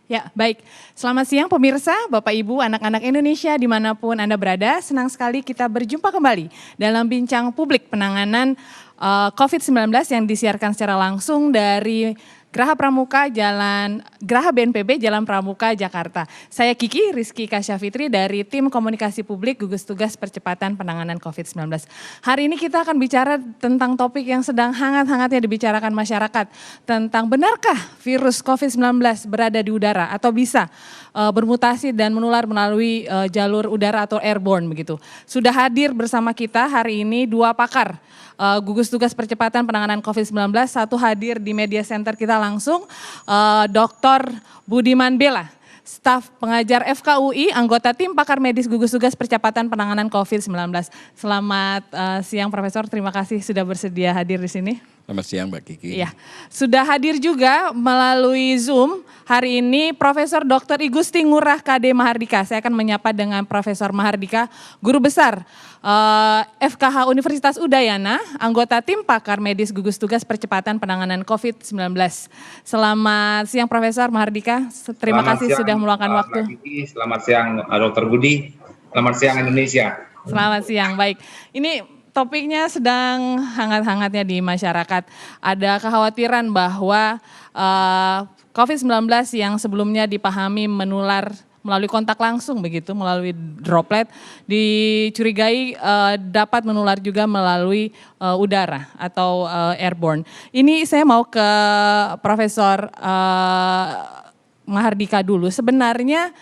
Ya, baik. Selamat siang pemirsa, Bapak Ibu, anak-anak Indonesia dimanapun Anda berada. Senang sekali kita berjumpa kembali dalam bincang publik penanganan COVID-19 yang disiarkan secara langsung dari Geraha Pramuka Geraha BNPB Jalan Pramuka, Jakarta. Saya Kiki Rizky Kasyafitri dari tim komunikasi publik gugus tugas percepatan penanganan COVID-19. Hari ini kita akan bicara tentang topik yang sedang hangat-hangatnya dibicarakan masyarakat. Tentang benarkah virus COVID-19 berada di udara atau bisa bermutasi dan menular melalui jalur udara atau airborne begitu. Sudah hadir bersama kita hari ini dua pakar gugus tugas percepatan penanganan COVID-19, satu hadir di media center kita langsung, Dr. Budiman Bella, staf pengajar FKUI, anggota tim pakar medis gugus tugas percepatan penanganan COVID-19. Selamat siang Profesor, terima kasih sudah bersedia hadir di sini. Selamat siang Mbak Kiki. Iya, sudah hadir juga melalui Zoom hari ini Profesor Dr. Igusti Ngurah KD Mahardika. Saya akan menyapa dengan Profesor Mahardika, Guru Besar FKH Universitas Udayana, anggota tim pakar medis gugus tugas percepatan penanganan COVID-19. Selamat siang Profesor Mahardika, terima kasih siang, sudah meluangkan waktu. Mbak Kiki, selamat siang Dr. Budi, selamat siang Indonesia. Selamat siang, baik. Ini topiknya sedang hangat-hangatnya di masyarakat. Ada kekhawatiran bahwa COVID-19 yang sebelumnya dipahami menular melalui kontak langsung begitu, melalui droplet, dicurigai dapat menular juga melalui udara atau airborne. Ini saya mau ke Profesor Mahardika dulu. Sebenarnya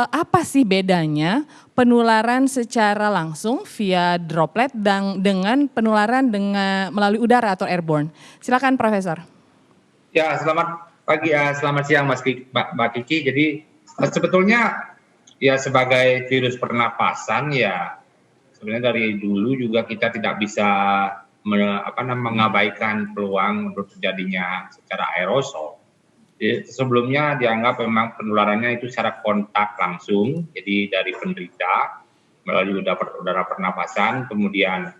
apa sih bedanya penularan secara langsung via droplet dan dengan penularan melalui udara atau airborne? Silakan Profesor. Ya, selamat pagi, selamat siang Mbak Kiki. Jadi sebetulnya ya sebagai virus pernapasan ya sebenarnya dari dulu juga kita tidak bisa mengabaikan peluang untuk terjadinya secara aerosol. Sebelumnya dianggap memang penularannya itu secara kontak langsung, jadi dari penderita melalui udara pernapasan, kemudian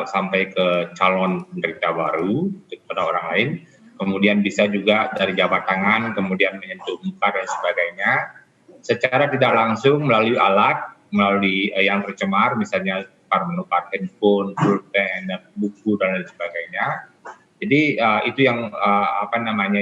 sampai ke calon penderita baru kepada orang lain, kemudian bisa juga dari jabat tangan, kemudian menyentuh muka dan sebagainya, secara tidak langsung melalui alat, melalui yang tercemar, misalnya menukar handphone, pulpen, buku dan lain sebagainya. Jadi itu yang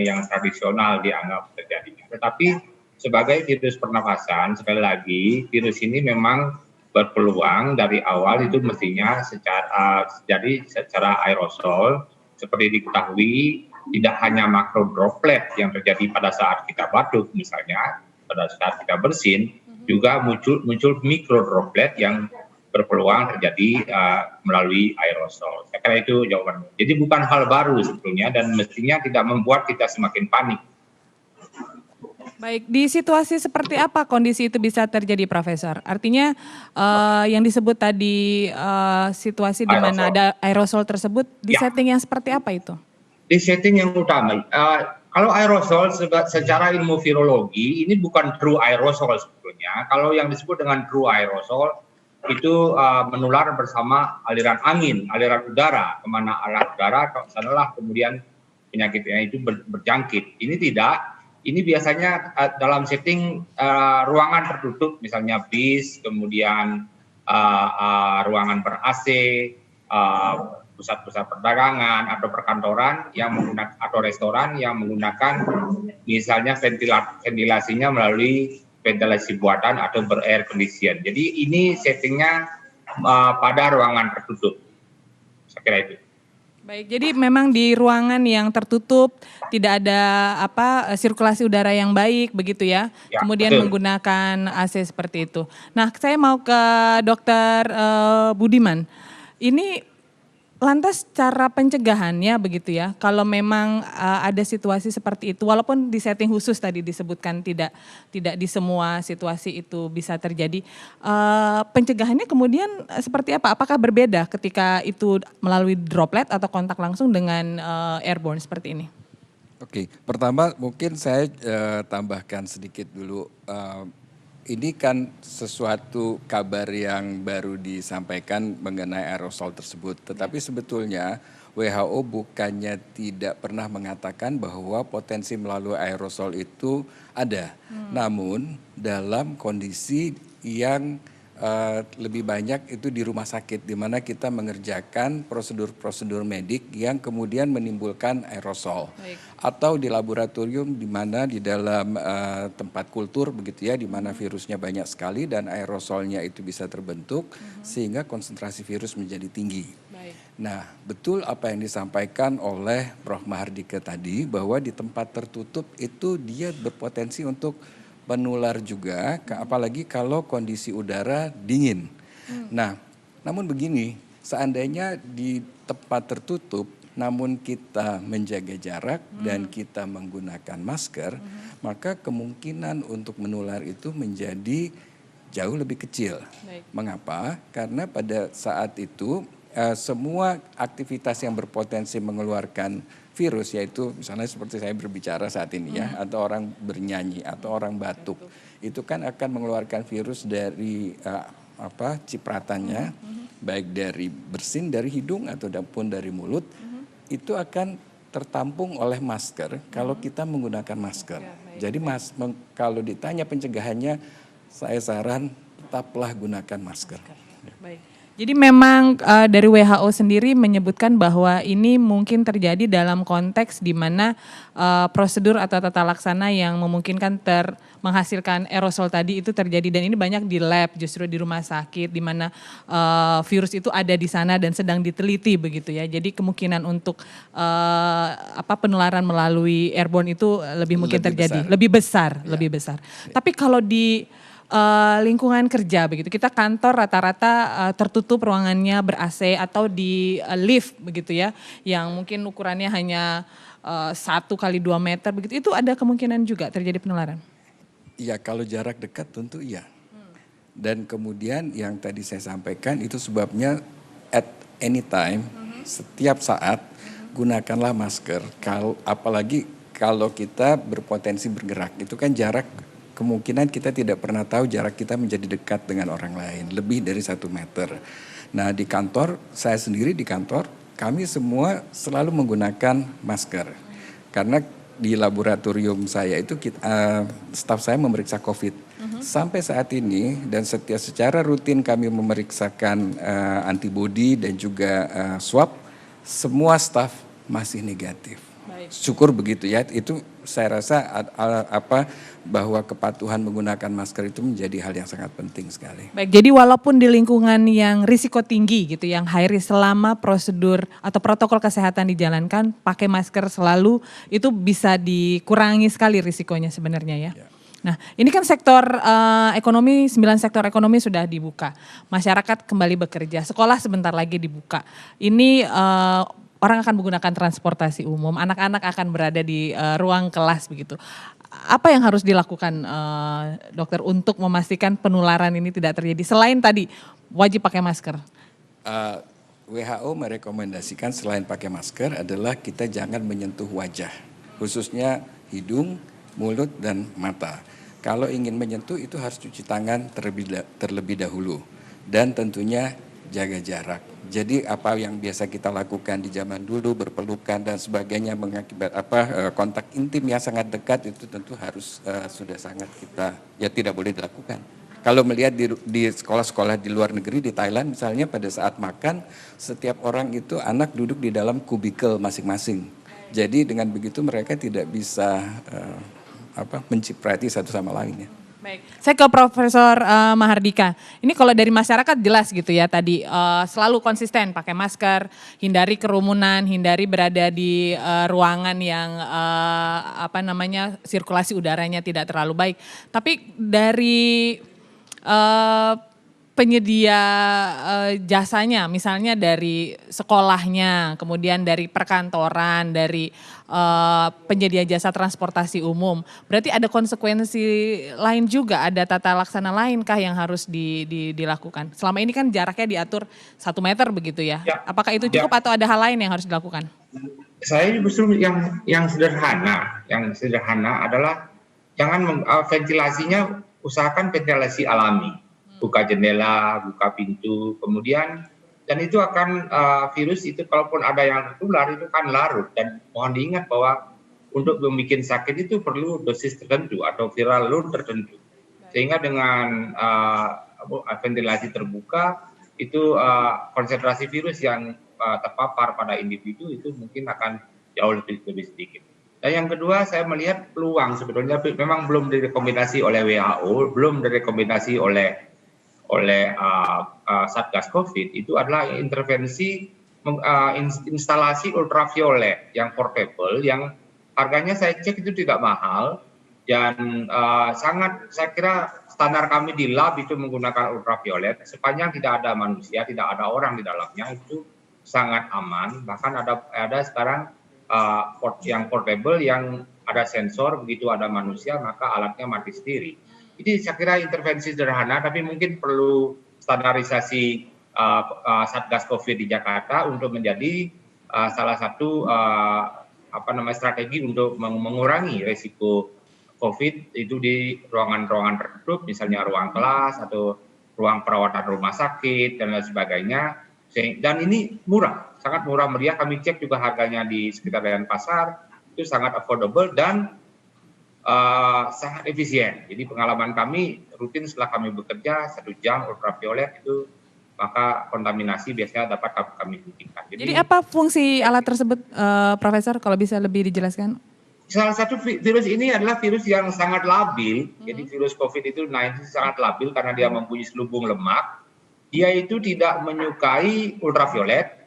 yang tradisional dianggap terjadi. Tetapi sebagai virus pernapasan, sekali lagi virus ini memang berpeluang dari awal itu mestinya secara aerosol, seperti diketahui tidak hanya makro droplet yang terjadi pada saat kita batuk misalnya, pada saat kita bersin, juga muncul mikro droplet yang berpeluang terjadi melalui aerosol. Saya kira itu jawaban. Jadi bukan hal baru sebetulnya dan mestinya tidak membuat kita semakin panik. Baik, di situasi seperti apa kondisi itu bisa terjadi, Profesor? Artinya yang disebut tadi situasi di mana ada aerosol tersebut, di setting yang seperti apa itu? Di setting yang utama, kalau aerosol secara ilmu virologi ini bukan true aerosol sebetulnya. Kalau yang disebut dengan true aerosol itu menular bersama aliran angin, aliran udara, kemana arah udara, sanalah kemudian penyakitnya itu berjangkit. Ini tidak, ini biasanya dalam setting ruangan tertutup, misalnya bis, kemudian ruangan ber-AC, pusat-pusat perdagangan atau perkantoran yang menggunakan atau restoran yang menggunakan misalnya ventilasinya melalui ventilasi buatan atau ber-air condition. Jadi ini settingnya pada ruangan tertutup. Saya kira itu. Baik, jadi memang di ruangan yang tertutup tidak ada sirkulasi udara yang baik begitu ya. Kemudian betul. Menggunakan AC seperti itu. Nah, saya mau ke Dr. Budiman. Ini lantas cara pencegahannya begitu ya, kalau memang ada situasi seperti itu, walaupun di setting khusus tadi disebutkan tidak di semua situasi itu bisa terjadi, pencegahannya kemudian seperti apa? Apakah berbeda ketika itu melalui droplet atau kontak langsung dengan airborne seperti ini? Oke, pertama mungkin saya tambahkan sedikit dulu. Ini kan sesuatu kabar yang baru disampaikan mengenai aerosol tersebut. Tetapi sebetulnya WHO bukannya tidak pernah mengatakan bahwa potensi melalui aerosol itu ada. Namun dalam kondisi yang lebih banyak itu di rumah sakit, di mana kita mengerjakan prosedur-prosedur medik yang kemudian menimbulkan aerosol. Baik. Atau di laboratorium, di mana di dalam tempat kultur begitu ya, di mana virusnya banyak sekali dan aerosolnya itu bisa terbentuk sehingga konsentrasi virus menjadi tinggi. Baik. Nah, betul apa yang disampaikan oleh Prof. Mahardika tadi, bahwa di tempat tertutup itu dia berpotensi untuk menular juga, apalagi kalau kondisi udara dingin. Nah, namun begini, seandainya di tempat tertutup, namun kita menjaga jarak dan kita menggunakan masker, maka kemungkinan untuk menular itu menjadi jauh lebih kecil. Baik. Mengapa? Karena pada saat itu semua aktivitas yang berpotensi mengeluarkan virus, yaitu misalnya seperti saya berbicara saat ini ya, atau orang bernyanyi atau orang batuk, itu kan akan mengeluarkan virus dari cipratannya, baik dari bersin dari hidung ataupun dari mulut, itu akan tertampung oleh masker kalau kita menggunakan masker. Jadi kalau ditanya pencegahannya, saya saran tetaplah gunakan masker. Baik. Jadi memang dari WHO sendiri menyebutkan bahwa ini mungkin terjadi dalam konteks di mana prosedur atau tata laksana yang memungkinkan menghasilkan aerosol tadi itu terjadi, dan ini banyak di lab, justru di rumah sakit di mana virus itu ada di sana dan sedang diteliti begitu ya. Jadi kemungkinan untuk penularan melalui airborne itu lebih mungkin terjadi, lebih besar. Tapi kalau di lingkungan kerja begitu, kita kantor rata-rata tertutup ruangannya ber-AC atau di lift begitu ya, yang mungkin ukurannya hanya 1 kali 2 meter begitu, itu ada kemungkinan juga terjadi penularan? Iya, kalau jarak dekat tentu iya. Dan kemudian yang tadi saya sampaikan itu sebabnya at any time, setiap saat gunakanlah masker. Apalagi kalau kita berpotensi bergerak, itu kan jarak, kemungkinan kita tidak pernah tahu jarak kita menjadi dekat dengan orang lain, lebih dari 1 meter. Nah, di kantor, saya sendiri di kantor, kami semua selalu menggunakan masker. Karena di laboratorium saya itu staf saya memeriksa COVID. Sampai saat ini dan secara rutin kami memeriksakan antibodi dan juga swab, semua staf masih negatif. Baik. Syukur begitu ya, itu saya rasa bahwa kepatuhan menggunakan masker itu menjadi hal yang sangat penting sekali. Baik, jadi walaupun di lingkungan yang risiko tinggi gitu, yang high risk, selama prosedur atau protokol kesehatan dijalankan, pakai masker selalu, itu bisa dikurangi sekali risikonya sebenarnya ya. Nah, ini kan sektor ekonomi, 9 sektor ekonomi sudah dibuka. Masyarakat kembali bekerja, sekolah sebentar lagi dibuka. Ini orang akan menggunakan transportasi umum, anak-anak akan berada di ruang kelas begitu. Apa yang harus dilakukan dokter untuk memastikan penularan ini tidak terjadi? Selain tadi wajib pakai masker. WHO merekomendasikan selain pakai masker adalah kita jangan menyentuh wajah, khususnya hidung, mulut, dan mata. Kalau ingin menyentuh itu harus cuci tangan terlebih dahulu, dan tentunya jaga jarak. Jadi apa yang biasa kita lakukan di zaman dulu, berpelukan dan sebagainya, mengakibat kontak intim yang sangat dekat, itu tentu harus sudah sangat kita tidak boleh dilakukan. Kalau melihat di sekolah-sekolah di luar negeri, di Thailand misalnya, pada saat makan setiap orang itu anak duduk di dalam kubikel masing-masing. Jadi dengan begitu mereka tidak bisa menciprati satu sama lainnya. Baik, saya ke Profesor Mahardika. Ini kalau dari masyarakat jelas gitu ya tadi, selalu konsisten pakai masker, hindari kerumunan, hindari berada di ruangan yang sirkulasi udaranya tidak terlalu baik. Tapi dari penyedia jasanya, misalnya dari sekolahnya, kemudian dari perkantoran, dari penyedia jasa transportasi umum, berarti ada konsekuensi lain juga, ada tata laksana lain kah yang harus dilakukan? Selama ini kan jaraknya diatur 1 meter begitu ya, apakah itu cukup atau ada hal lain yang harus dilakukan? Saya justru yang sederhana adalah jangan ventilasinya, usahakan ventilasi alami. Buka jendela, buka pintu, kemudian Dan itu akan virus itu kalaupun ada yang tertular itu kan larut, dan mohon diingat bahwa untuk membuat sakit itu perlu dosis tertentu atau viral load tertentu. Sehingga dengan ventilasi terbuka itu konsentrasi virus yang terpapar pada individu itu mungkin akan jauh lebih sedikit. Dan yang kedua, saya melihat peluang sebetulnya memang belum direkomendasi oleh WHO, belum direkomendasi oleh Satgas COVID, itu adalah intervensi instalasi ultraviolet yang portable, yang harganya saya cek itu tidak mahal, dan sangat, saya kira standar kami di lab itu menggunakan ultraviolet sepanjang tidak ada manusia, tidak ada orang di dalamnya, itu sangat aman. Bahkan ada sekarang yang portable yang ada sensor, begitu ada manusia maka alatnya mati sendiri. Jadi saya kira intervensi sederhana, tapi mungkin perlu standarisasi Satgas COVID di Jakarta untuk menjadi salah satu strategi untuk mengurangi risiko COVID itu di ruangan-ruangan tertutup, misalnya ruang kelas atau ruang perawatan rumah sakit dan lain sebagainya. Dan ini murah, sangat murah meriah. Kami cek juga harganya di sekitar Denpasar itu sangat affordable dan sangat efisien. Jadi pengalaman kami rutin setelah kami bekerja 1 jam ultraviolet itu, maka kontaminasi biasanya dapat kami hentikan. Jadi apa fungsi alat tersebut, Profesor, kalau bisa lebih dijelaskan? Salah satu virus ini adalah virus yang sangat labil. Jadi virus COVID itu sangat labil karena dia mempunyai selubung lemak. Dia itu tidak menyukai ultraviolet.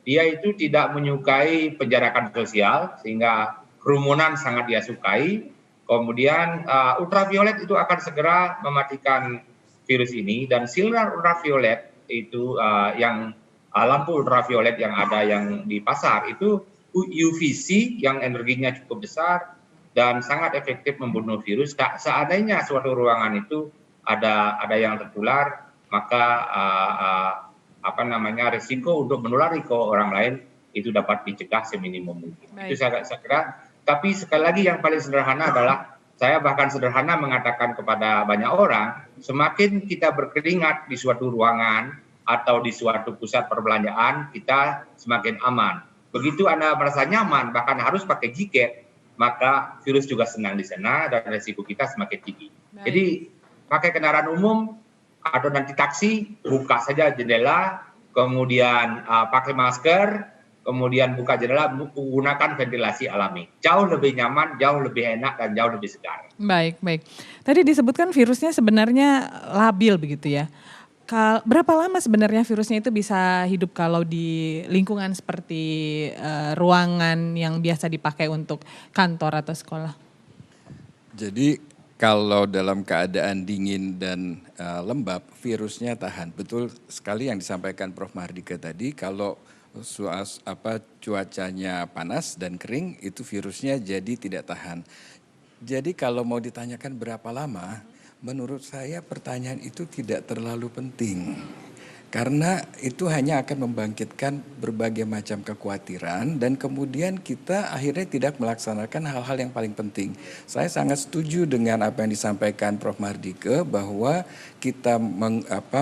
Dia itu tidak menyukai penjarakan sosial sehingga kerumunan sangat dia sukai. Kemudian ultraviolet itu akan segera mematikan virus ini, dan sinar ultraviolet itu yang lampu ultraviolet yang ada yang di pasar itu UVC yang energinya cukup besar dan sangat efektif membunuh virus. Seandainya suatu ruangan itu ada yang tertular, maka risiko untuk menulari ke orang lain itu dapat dicegah seminimum mungkin. Itu saya kira. Tapi sekali lagi yang paling sederhana adalah, saya bahkan sederhana mengatakan kepada banyak orang, semakin kita berkeringat di suatu ruangan atau di suatu pusat perbelanjaan, kita semakin aman. Begitu Anda merasa nyaman, bahkan harus pakai jaket, maka virus juga senang di sana dan risiko kita semakin tinggi. Jadi pakai kendaraan umum atau nanti taksi, buka saja jendela, kemudian pakai masker, kemudian buka jendela, menggunakan ventilasi alami. Jauh lebih nyaman, jauh lebih enak, dan jauh lebih segar. Baik. Tadi disebutkan virusnya sebenarnya labil begitu ya. Berapa lama sebenarnya virusnya itu bisa hidup kalau di lingkungan seperti ruangan yang biasa dipakai untuk kantor atau sekolah? Jadi kalau dalam keadaan dingin dan lembab, virusnya tahan. Betul sekali yang disampaikan Prof. Mahardika tadi, kalau cuacanya panas dan kering itu virusnya jadi tidak tahan. Jadi kalau mau ditanyakan berapa lama, menurut saya pertanyaan itu tidak terlalu penting. Karena itu hanya akan membangkitkan berbagai macam kekhawatiran dan kemudian kita akhirnya tidak melaksanakan hal-hal yang paling penting. Saya sangat setuju dengan apa yang disampaikan Prof. Mahardika bahwa kita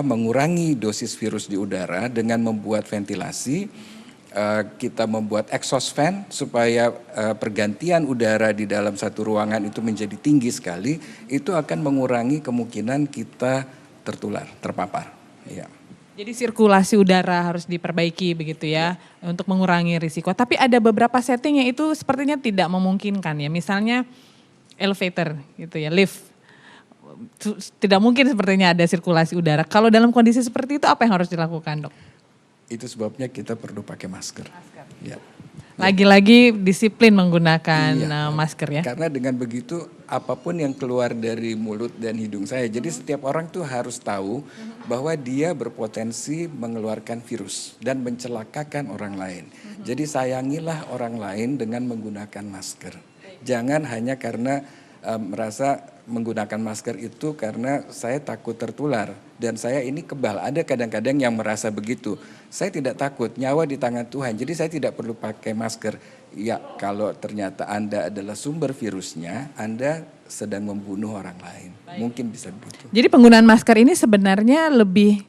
mengurangi dosis virus di udara dengan membuat ventilasi, kita membuat exhaust fan supaya pergantian udara di dalam satu ruangan itu menjadi tinggi sekali, itu akan mengurangi kemungkinan kita terpapar. Ya. Jadi sirkulasi udara harus diperbaiki begitu ya, untuk mengurangi risiko. Tapi ada beberapa setting yang itu sepertinya tidak memungkinkan ya. Misalnya elevator gitu ya, lift. Tidak mungkin sepertinya ada sirkulasi udara. Kalau dalam kondisi seperti itu apa yang harus dilakukan, Dok? Itu sebabnya kita perlu pakai masker. Ya. Lagi-lagi disiplin menggunakan masker ya. Karena dengan begitu apapun yang keluar dari mulut dan hidung saya. Jadi setiap orang tuh harus tahu bahwa dia berpotensi mengeluarkan virus dan mencelakakan orang lain. Jadi sayangilah orang lain dengan menggunakan masker. Jangan hanya karena merasa menggunakan masker itu karena saya takut tertular dan saya ini kebal. Ada kadang-kadang yang merasa begitu. Saya tidak takut, nyawa di tangan Tuhan. Jadi saya tidak perlu pakai masker. Ya, kalau ternyata Anda adalah sumber virusnya, Anda sedang membunuh orang lain. Mungkin bisa begitu. Jadi penggunaan masker ini sebenarnya lebih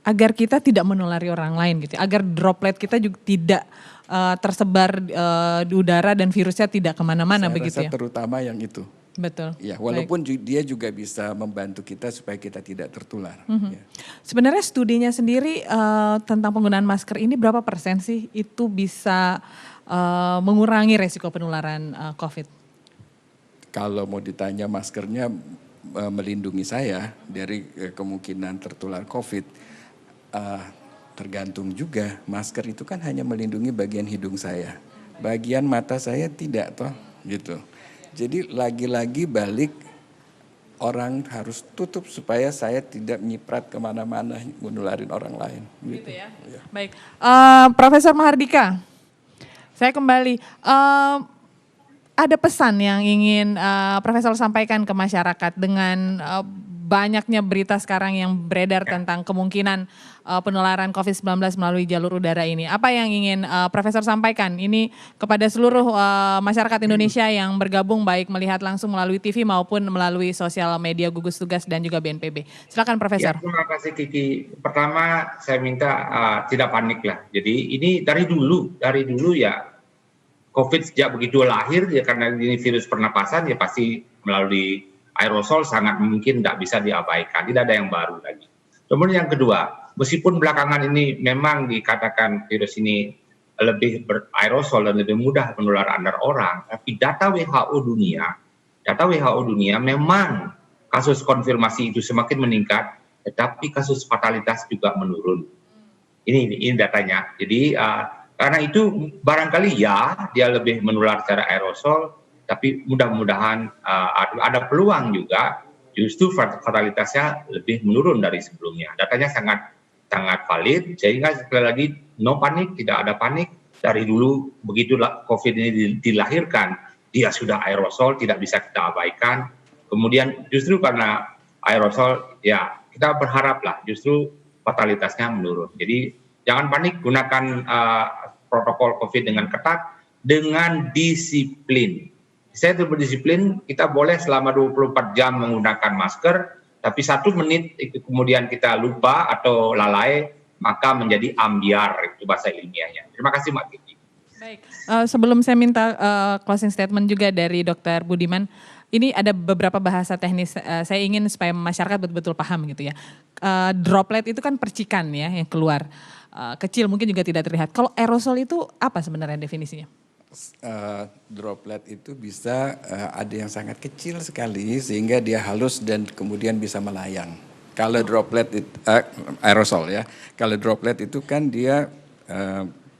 agar kita tidak menulari orang lain gitu, agar droplet kita juga tidak tersebar di udara dan virusnya tidak kemana-mana Saya begitu rasa ya? terutama yang itu. Betul. Ya, walaupun dia juga bisa membantu kita supaya kita tidak tertular. Ya. Sebenarnya studinya sendiri tentang penggunaan masker ini berapa persen sih itu bisa mengurangi resiko penularan COVID? Kalau mau ditanya maskernya melindungi saya dari kemungkinan tertular COVID, tergantung juga. Masker itu kan hanya melindungi bagian hidung saya, bagian mata saya tidak toh, gitu. Jadi lagi-lagi balik orang harus tutup supaya saya tidak nyiprat kemana-mana menularin orang lain. Gitu ya. Baik, Profesor Mahardika, saya kembali. Ada pesan yang ingin Profesor sampaikan ke masyarakat dengan banyaknya berita sekarang yang beredar tentang kemungkinan penularan COVID-19 melalui jalur udara ini. Apa yang ingin Profesor sampaikan ini kepada seluruh masyarakat Indonesia yang bergabung baik melihat langsung melalui TV maupun melalui sosial media gugus tugas dan juga BNPB. Silakan Profesor. Ya, terima kasih Kiki. Pertama saya minta tidak panik lah. Jadi ini dari dulu ya COVID sejak begitu lahir ya, karena ini virus pernapasan ya pasti melalui aerosol sangat mungkin tidak bisa diabaikan, tidak ada yang baru lagi. Kemudian yang kedua, meskipun belakangan ini memang dikatakan virus ini lebih beraerosol dan lebih mudah menular antar orang, tapi data WHO dunia memang kasus konfirmasi itu semakin meningkat, tetapi kasus fatalitas juga menurun. Ini datanya. Jadi karena itu barangkali ya dia lebih menular secara aerosol, tapi mudah-mudahan ada peluang juga justru fatalitasnya lebih menurun dari sebelumnya. Datanya sangat valid, sehingga sekali lagi no panik, tidak ada panik. Dari dulu begitu COVID ini dilahirkan, dia sudah aerosol, tidak bisa kita abaikan. Kemudian justru karena aerosol, ya kita berharaplah justru fatalitasnya menurun. Jadi jangan panik, gunakan protokol COVID dengan ketat, dengan disiplin. Saya itu berdisiplin, kita boleh selama 24 jam menggunakan masker, tapi 1 menit itu kemudian kita lupa atau lalai, maka menjadi ambiar, itu bahasa ilmiahnya. Terima kasih Mbak Kiki. Baik, sebelum saya minta closing statement juga dari Dr. Budiman, ini ada beberapa bahasa teknis, saya ingin supaya masyarakat betul-betul paham gitu ya. Droplet itu kan percikan ya yang keluar, kecil mungkin juga tidak terlihat. Kalau aerosol itu apa sebenarnya definisinya? Droplet itu bisa ada yang sangat kecil sekali sehingga dia halus dan kemudian bisa melayang. Kalau droplet aerosol ya, kalau droplet itu kan dia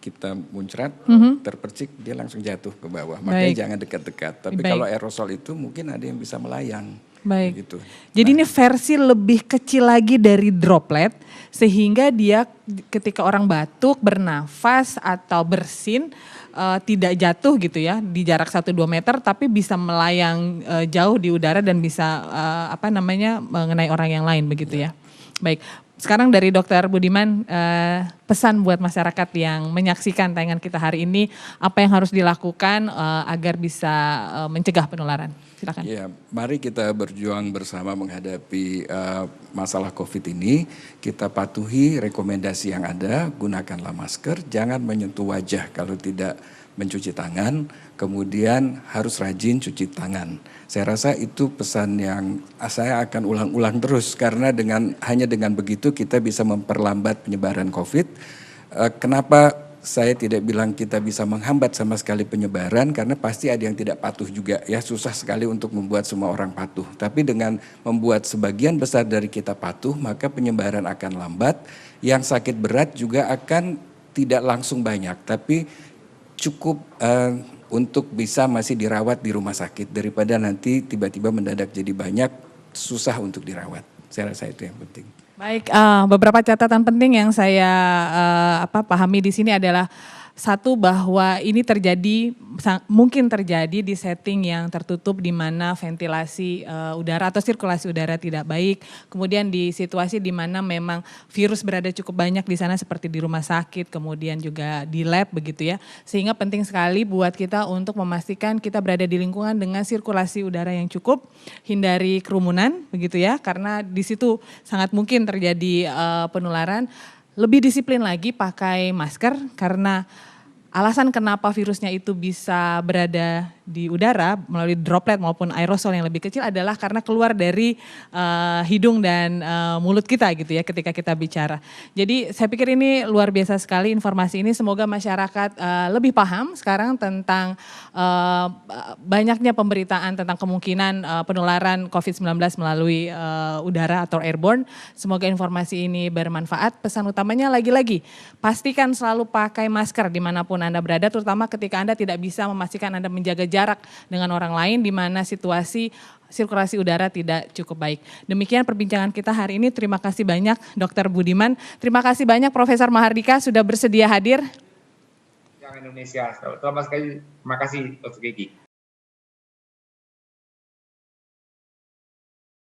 kita muncrat, terpercik dia langsung jatuh ke bawah. Makanya jangan dekat-dekat. Tapi kalau aerosol itu mungkin ada yang bisa melayang. Baik. Gitu. Jadi ini versi lebih kecil lagi dari droplet sehingga dia ketika orang batuk, bernafas atau bersin tidak jatuh gitu ya di jarak 1-2 meter tapi bisa melayang jauh di udara dan bisa mengenai orang yang lain begitu ya. Baik. Sekarang dari Dr. Budiman, pesan buat masyarakat yang menyaksikan tayangan kita hari ini, apa yang harus dilakukan agar bisa mencegah penularan? Silakan. Ya, mari kita berjuang bersama menghadapi masalah COVID ini. Kita patuhi rekomendasi yang ada, gunakanlah masker, jangan menyentuh wajah kalau tidak mencuci tangan, kemudian harus rajin cuci tangan. Saya rasa itu pesan yang saya akan ulang-ulang terus karena hanya dengan begitu kita bisa memperlambat penyebaran COVID. Kenapa saya tidak bilang kita bisa menghambat sama sekali penyebaran karena pasti ada yang tidak patuh juga ya, susah sekali untuk membuat semua orang patuh. Tapi dengan membuat sebagian besar dari kita patuh maka penyebaran akan lambat, yang sakit berat juga akan tidak langsung banyak tapi cukup untuk bisa masih dirawat di rumah sakit daripada nanti tiba-tiba mendadak jadi banyak, susah untuk dirawat. Saya rasa itu yang penting. Baik, beberapa catatan penting yang saya pahami di sini adalah Satu, bahwa ini mungkin terjadi di setting yang tertutup di mana ventilasi udara atau sirkulasi udara tidak baik. Kemudian di situasi di mana memang virus berada cukup banyak di sana seperti di rumah sakit, kemudian juga di lab begitu ya. Sehingga penting sekali buat kita untuk memastikan kita berada di lingkungan dengan sirkulasi udara yang cukup, hindari kerumunan begitu ya, karena di situ sangat mungkin terjadi penularan. Lebih disiplin lagi pakai masker, karena alasan kenapa virusnya itu bisa berada di udara melalui droplet maupun aerosol yang lebih kecil adalah karena keluar dari hidung dan mulut kita gitu ya ketika kita bicara. Jadi saya pikir ini luar biasa sekali informasi ini, semoga masyarakat lebih paham sekarang tentang banyaknya pemberitaan tentang kemungkinan penularan COVID-19 melalui udara atau airborne. Semoga informasi ini bermanfaat. Pesan utamanya lagi-lagi, pastikan selalu pakai masker dimanapun Anda berada, terutama ketika Anda tidak bisa memastikan Anda menjaga jarak dengan orang lain di mana situasi sirkulasi udara tidak cukup baik. Demikian perbincangan kita hari ini. Terima kasih banyak Dr. Budiman. Terima kasih banyak Profesor Mahardika sudah bersedia hadir. Yang Indonesia, selamat sekali. Terima kasih Dr. Gigi.